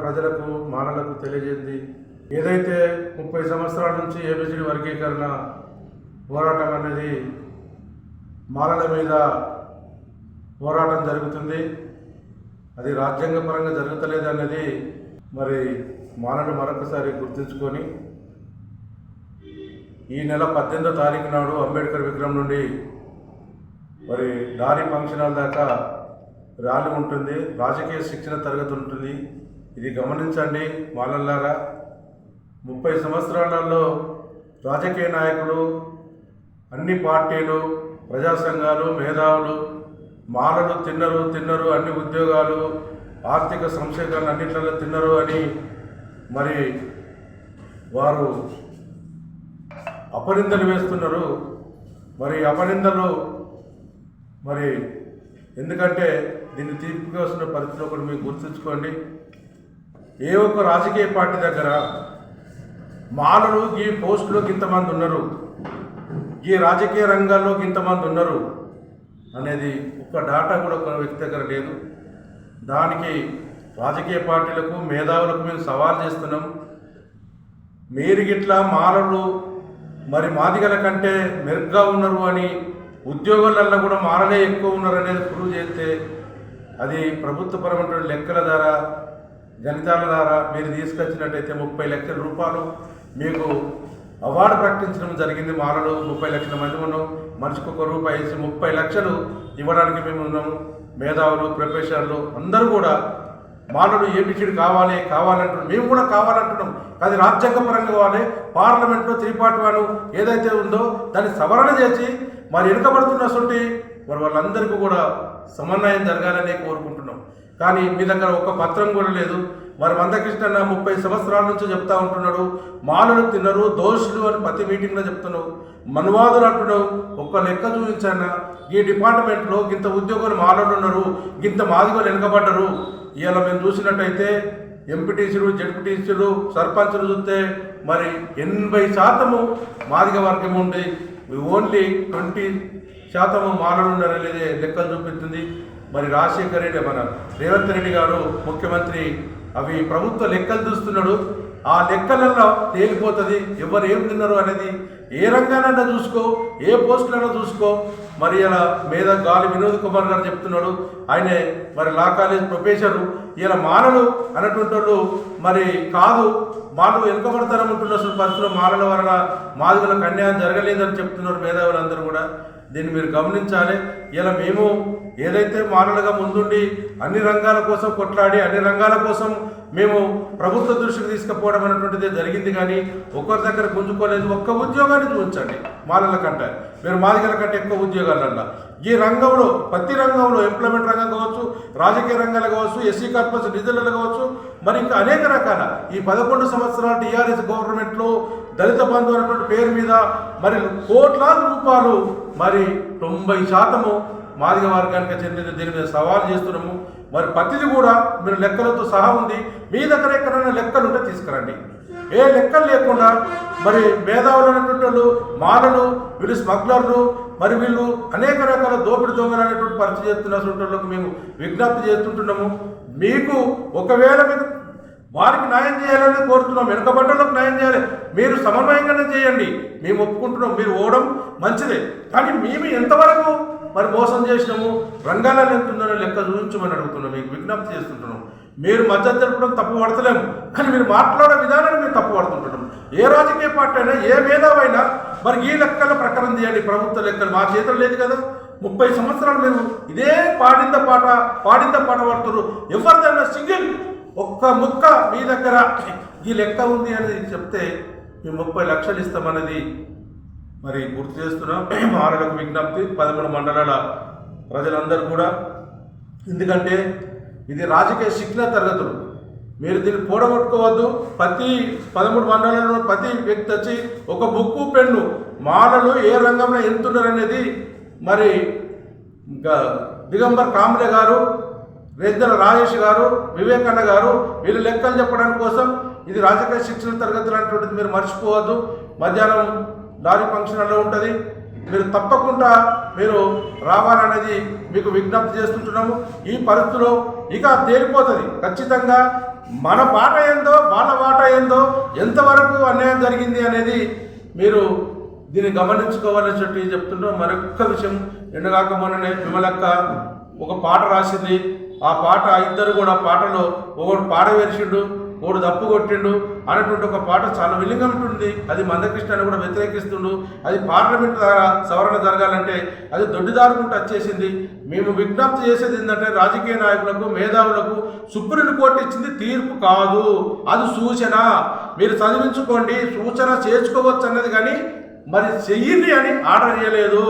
ప్రజలకు మానలకు తెలియజేసింది. ఏదైతే 30 సంవత్సరాల నుంచి ఏబిసిడి వర్గీకరణ పోరాటం అనేది మాలల మీద పోరాటం జరుగుతుంది, అది రాజ్యాంగపరంగా జరుగుతలేదు అన్నది మరి మాలలు మరొకసారి గుర్తుంచుకొని ఈ నెల 18వ తారీఖు నాడు అంబేద్కర్ విగ్రహం నుండి మరి దారి ఫంక్షన్ హాల్ దాకా ర్యాలీ ఉంటుంది, రాజకీయ శిక్షణ తరగతి ఉంటుంది. ఇది గమనించండి మాలల్లారా. 30 సంవత్సరాలలో రాజకీయ నాయకులు, అన్ని పార్టీలు, ప్రజా సంఘాలు, మేధావులు మాలలు తిన్నరు అన్ని ఉద్యోగాలు, ఆర్థిక సంక్షేమాలు అన్నింటిలో తిన్నరు అని మరి వారు అపనిందలు వేస్తున్నారు. మరి అపనిందలు మరి ఎందుకంటే దీన్ని తీర్పుగా వస్తున్న పరిస్థితిలో కూడా మీరు గుర్తుంచుకోండి. ఏ ఒక్క రాజకీయ పార్టీ దగ్గర మాలలు ఈ పోస్టులోకి ఇంతమంది ఉన్నారు, ఈ రాజకీయ రంగాల్లోకి ఇంతమంది ఉన్నారు అనేది ఒక్క డాటా కూడా ఒక వ్యక్తి దగ్గర లేదు. దానికి రాజకీయ పార్టీలకు, మేధావులకు మేము సవాల్ చేస్తున్నాం. మీరు గిట్లా మాలలు మరి మాదిగల కంటే మెరుగ్గా ఉన్నారు అని ఉద్యోగాలలో కూడా మాలలే ఎక్కువ ఉన్నారు అనేది ప్రూవ్ చేస్తే అది ప్రభుత్వపరమైన లెక్కల ద్వారా, గణితాల ద్వారా మీరు తీసుకొచ్చినట్టయితే 30 లక్షల రూపాయలు మీకు అవార్డు ప్రకటించడం జరిగింది. మాలలు 30 లక్షల మంది ఉన్నాం, మనిషికి ₹1 వేసి 30 లక్షలు ఇవ్వడానికి మేము ఉన్నాము. మేధావులు, ప్రొఫెసర్లు అందరూ కూడా మాలలు ఏబిసిడి కావాలంటున్నాం, మేము కూడా కావాలంటున్నాం. అది రాజ్యాంగపరంగా కావాలి. పార్లమెంట్లో 3/1 ఏదైతే ఉందో దాన్ని సవరణ చేసి మరి వెనుకబడుతున్నటువంటి మరి వాళ్ళందరికీ కూడా సమన్వయం జరగాలని కోరుకుంటున్నాం. కానీ మీ దగ్గర ఒక్క పత్రం కూడా లేదు. మరి మందకృష్ణ 30 సంవత్సరాల నుంచి చెప్తా ఉంటున్నాడు, మాలలు తిన్నరు, దోషులు అని ప్రతి మీటింగ్లో చెప్తున్నావు, మనువాదులు అంటున్నావు. ఒక్క లెక్క చూపించానా? ఈ డిపార్ట్మెంట్లో ఇంత ఉద్యోగులు మాలలు ఉన్నారు, ఇంత మాదిగోలు వెనుకబడ్డరు. ఇవాళ మేము చూసినట్టయితే ఎంపీటీసీలు, జడ్పీటీసీలు, సర్పంచులు చూస్తే మరి 80% మాదిగ వర్గం ఉంది, ఓన్లీ 20% మాలలు ఉన్నారనేది లెక్కలు చూపిస్తుంది. మరి రాజశేఖర్ రెడ్డి, మన రేవంత్ రెడ్డి గారు ముఖ్యమంత్రి అవి ప్రభుత్వ లెక్కలు చూస్తున్నాడు. ఆ లెక్కలలో తేలిపోతుంది ఎవరు ఏం తిన్నారు అనేది. ఏ రంగానైనా చూసుకో, ఏ పోస్టులైనా చూసుకో. మరి ఇలా మీద గాలి వినోద్ కుమార్ గారు చెప్తున్నాడు, ఆయనే మరి లా కాలేజ్ ప్రొఫెసరు. ఇలా మాలలు అనేటువంటి వాళ్ళు మరి కాదు, మాలు వెనుకబడతారనుకుంటున్న పరిస్థితుల్లో మాలల వలన మాదిగలకు అన్యాయం జరగలేదని చెప్తున్నారు మేధావులందరూ కూడా. దీన్ని మీరు గమనించాలి. ఇలా మేము ఏదైతే మాలలుగా ముందుండి అన్ని రంగాల కోసం కొట్లాడి అన్ని రంగాల కోసం మేము ప్రభుత్వ దృష్టికి తీసుకుపోవడం అనేటువంటిది జరిగింది. కానీ ఒక్కరి దగ్గర గుంజుకోలేదు. ఒక్క ఉద్యోగాన్ని చూపించండి మాలల కంటే, మీరు మాదిగల కంటే ఎక్కువ ఉద్యోగాలన్నా ఈ రంగంలో, ప్రతి రంగంలో, ఎంప్లాయ్మెంట్ రంగం కావచ్చు, రాజకీయ రంగాలు కావచ్చు, ఎస్సీ కార్పొరేషన్ నిధులలో కావచ్చు, మరి ఇంకా అనేక రకాల ఈ 11 సంవత్సరాల టీఆర్ఎస్ గవర్నమెంట్లో దళిత బంధు అనేటువంటి పేరు మీద మరి కోట్లాది రూపాయలు మరి 90% మాదిగ వర్గానికి చెందిన దీని మీద సవాల్ చేస్తున్నాము. మరి ప్రతిది కూడా మీరు లెక్కలతో సహా ఉంది. మీ దగ్గర ఎక్కడైనా లెక్కలు ఉంటే తీసుకురండి. ఏ లెక్కలు లేకుండా మరి మేధావులు అనేటువంటి వాళ్ళు, మాలలు, వీళ్ళు స్మగ్లర్లు, మరి వీళ్ళు అనేక రకాల దోపిడి దొంగలు అనేటువంటి పరిచయం చేస్తున్నటువంటి మేము విజ్ఞప్తి చేస్తుంటున్నాము. మీకు ఒకవేళ మీకు వారికి న్యాయం చేయాలని కోరుతున్నాం, వెనుకబడ్డలకు న్యాయం చేయాలి. మీరు సమన్వయంగానే చేయండి, మేము ఒప్పుకుంటున్నాం. మీరు ఓవడం మంచిదే, కానీ మేము ఎంతవరకు మరి మోసం చేసినాము, రంగాలలో ఎంత ఉందో లెక్క చూపించమని అడుగుతున్నాం, మీకు విజ్ఞప్తి చేస్తుంటున్నాం. మీరు మద్దతు తెలపడం తప్పు పడతలేము, కానీ మీరు మాట్లాడే విధానాన్ని మేము తప్పు పడుతుంటున్నాం. ఏ రాజకీయ పార్టీ అయినా, ఏ మేధావైనా మరి ఈ లెక్కల ప్రకారం చేయండి. ప్రభుత్వ లెక్కలు మా చేతులు లేదు కదా. 30 సంవత్సరాలు మీరు ఇదే పాడింద పాట పడుతున్నారు. ఎవరిదైనా సింగిల్ ఒక్క ముక్క మీ దగ్గర ఈ లెక్క ఉంది అనేది చెప్తే మేము 30 లక్షలు ఇస్తామన్నది మరి గుర్తు చేస్తున్నాం. మాలలకు విజ్ఞప్తి, 13 మండలాల ప్రజలందరూ కూడా. ఎందుకంటే ఇది రాజకీయ శిక్షణ తరగతులు, మీరు దీన్ని పోడగొట్టుకోవద్దు. ప్రతి 13 మండలాల్లో ప్రతి వ్యక్తి వచ్చి ఒక బుక్కు, పెన్ను, మాలలు ఏ రంగంలో ఎంతున్నారనేది మరి దిగంబర్ కాంబ్లే గారు, రెజ్జల రాజేష్ గారు, వివేకన్న గారు వీళ్ళు లెక్కలు చెప్పడానికి కోసం ఇది రాజకీయ శిక్షణ తరగతులు అనేటువంటిది మీరు మర్చిపోవద్దు. మధ్యాహ్నం లారీ ఫంక్షన్లో ఉంటుంది, మీరు తప్పకుండా మీరు రావాలనేది మీకు విజ్ఞప్తి చేస్తుంటున్నాము. ఈ పరిస్థితిలో ఇక తేలిపోతుంది ఖచ్చితంగా. మన పాట ఏందో వాళ్ళ పాట ఏందో ఎంతవరకు అన్యాయం జరిగింది అనేది మీరు దీన్ని గమనించుకోవాలని చెప్పి చెప్తుంటాం. మరొక్క విషయం, ఎండగాక మొన్ననే విమలక్క ఒక పాట రాసింది. ఆ పాట ఇద్దరు కూడా పాటలో ఒకడు పాట వేర్చిండు, ఒకడు దప్పు కొట్టిండు అన్నటువంటి ఒక పాట చాలా విలింగం ఉంటుంది. అది మందకృష్ణని కూడా వ్యతిరేకిస్తుండు. అది పార్లమెంట్ ద్వారా సవరణ జరగాలంటే అది దొడ్డిదారుకుంటూ వచ్చేసింది. మేము విజ్ఞప్తి చేసేది ఏంటంటే రాజకీయ నాయకులకు, మేధావులకు సుప్రీంకోర్టు ఇచ్చింది తీర్పు కాదు, అది సూచన. మీరు చదివించుకోండి, సూచన చేసుకోవచ్చు అన్నది, కానీ మరి చెయ్యండి అని ఆర్డర్ ఇవ్వలేదు.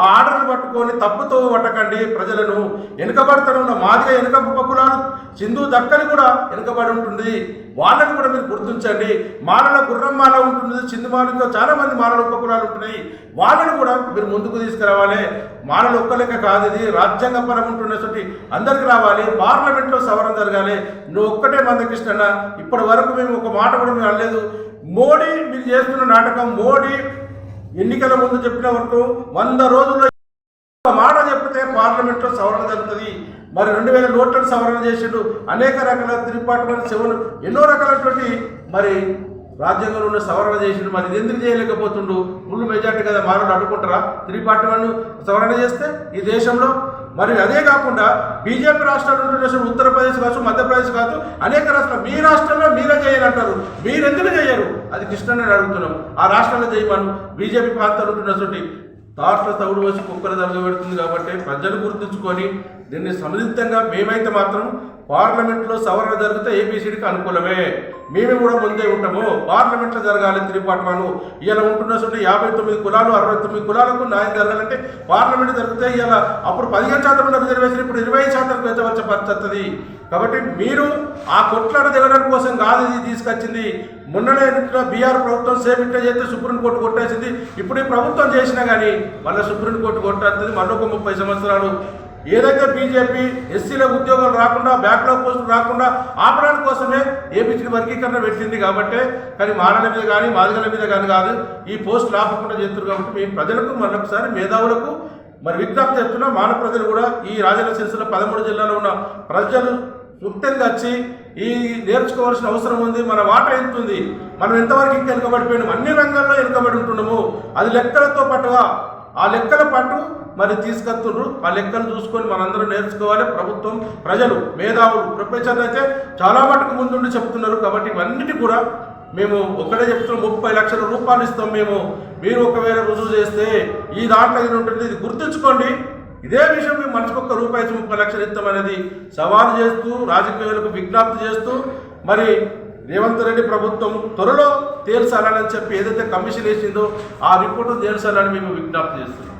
ఆ ఆర్డర్ని పట్టుకొని తప్పుతో పట్టకండి ప్రజలను. వెనుకబడతనంలో మాదిగా వెనుక కులాలు సింధు దక్కని కూడా వెనుకబడి ఉంటుంది, వాళ్ళని కూడా మీరు గుర్తించండి. మాలలో గుర్రం మాల ఉంటుంది, సింధు మాలలో చాలా మంది మాలలో ఉపకులాలు ఉంటున్నాయి, వాళ్ళని కూడా మీరు ముందుకు తీసుకురావాలి. మాలలో ఒక్కలేక కాదు, ఇది రాజ్యాంగ పరం ఉంటున్నటువంటి అందరికి రావాలి. పార్లమెంట్లో సవరణ జరగాలి. నువ్వు ఒక్కటే మందకృష్ణ, ఇప్పటి వరకు మేము ఒక మాట కూడా మేము అనలేదు. మోడీ మీరు చేస్తున్న నాటకం, మోడీ ఎన్నికల ముందు చెప్పిన వరకు 100 రోజుల్లో మాట చెప్తే పార్లమెంట్లో సవరణ జరుగుతుంది. మరి 2000 నోట్లను సవరణ చేసిండు, అనేక రకాల 347 ఎన్నో రకాలటువంటి మరి రాజ్యాంగంలో ఉన్న సవరణ చేసిండు. మరి ఇది ఎందుకు చేయలేకపోతుండు? ఫుల్ మెజార్టీ కదా మానవులు అడ్డుకుంటారా 341 సవరణ చేస్తే ఈ దేశంలో? మరి అదే కాకుండా బీజేపీ రాష్ట్రాలు ఉంటున్న ఉత్తరప్రదేశ్ కావచ్చు, మధ్యప్రదేశ్ కావచ్చు, అనేక రాష్ట్రాలు మీ రాష్ట్రంలో మీరే చేయాలంటారు. మీరు ఎందుకు చేయరు? అది కృష్ణని అడుగుతున్నాం. ఆ రాష్ట్రాల్లో చేయమను. బీజేపీ ప్రాంతాలు ఉంటున్నటువంటి తాట్ల తవుడు వచ్చి కుక్కలు జరగబెడుతుంది. కాబట్టి ప్రజలు గుర్తుంచుకొని దీన్ని సమిళితంగా మేమైతే మాత్రం పార్లమెంట్లో సవరణ జరిగితే ఏబీసీడీకి అనుకూలమే, మేము కూడా ముందే ఉంటాము. పార్లమెంట్లో జరగాలి 341. ఇలా ఉంటున్న 59 కులాలు 69 కులాలకు న్యాయం జరగాలంటే పార్లమెంట్ జరిగితే ఇలా అప్పుడు 15% ఉన్న రిజర్వేషన్ ఇప్పుడు 25% పెంచవచ్చే పరిస్థితి. కాబట్టి మీరు ఆ కొట్లాట దిగడం కోసం కాదు ఇది తీసుకొచ్చింది. మొన్ననే బీఆర్ ప్రభుత్వం సేమ్ ఇంటే చేస్తే సుప్రీంకోర్టు కొట్టేసింది. ఇప్పుడు ఈ ప్రభుత్వం చేసినా కానీ మళ్ళీ సుప్రీంకోర్టు కొట్టేస్తుంది. మరొక 30 సంవత్సరాలు ఏదైతే బీజేపీ ఎస్సీల ఉద్యోగాలు రాకుండా, బ్యాక్లాగ్ పోస్టులు రాకుండా ఆపడానికి కోసమే ఏపీసీ వర్గీకరణ పెట్టింది. కాబట్టి కానీ మానల మీద కానీ మాదిగల మీద కానీ కాదు, ఈ పోస్టులు ఆపకుండా చేస్తున్నారు. కాబట్టి మేము ప్రజలకు మరొకసారి మేధావులకు మరి విజ్ఞప్తి చేస్తున్నా. మానవ ప్రజలు కూడా ఈ రాజన్న సిరిసిల్ల 13 జిల్లాలో ఉన్న ప్రజలు సుప్తంగా వచ్చి ఈ నేర్చుకోవాల్సిన అవసరం ఉంది. మన వాట ఎంత ఉంది, మనం ఎంతవరకు ఇంకా వెనుకబడిపోయినాం, అన్ని రంగాల్లో వెనుకబడి ఉంటున్నాము. అది లెక్కలతో పాటుగా ఆ లెక్కల పాటు మరి తీసుకొస్తున్నారు. ఆ లెక్కలు చూసుకొని మనందరూ నేర్చుకోవాలి. ప్రభుత్వం, ప్రజలు, మేధావులు, ప్రొఫెసర్లు అయితే చాలా మటుకు ముందుండి చెప్తున్నారు. కాబట్టి ఇవన్నిటి కూడా మేము ఒక్కడే చెప్తున్నాం. 30 లక్షల రూపాయలు ఇస్తాం మేము, మీరు ఒకవేళ రుజువు చేస్తే ఈ దాంట్లో ఇది ఉంటుంది. ఇది గుర్తుంచుకోండి. ఇదే విషయం మేము మనిషికొక్క రూపాయి 30 లక్షలు ఇస్తామనేది సవాలు చేస్తూ, రాజకీయాలకు విజ్ఞప్తి చేస్తూ మరి రేవంత్ రెడ్డి ప్రభుత్వం త్వరలో తేల్చాలని చెప్పి ఏదైతే కమిషన్ వేసిందో ఆ రిపోర్టు తేల్చాలని మేము విజ్ఞప్తి చేస్తున్నాం.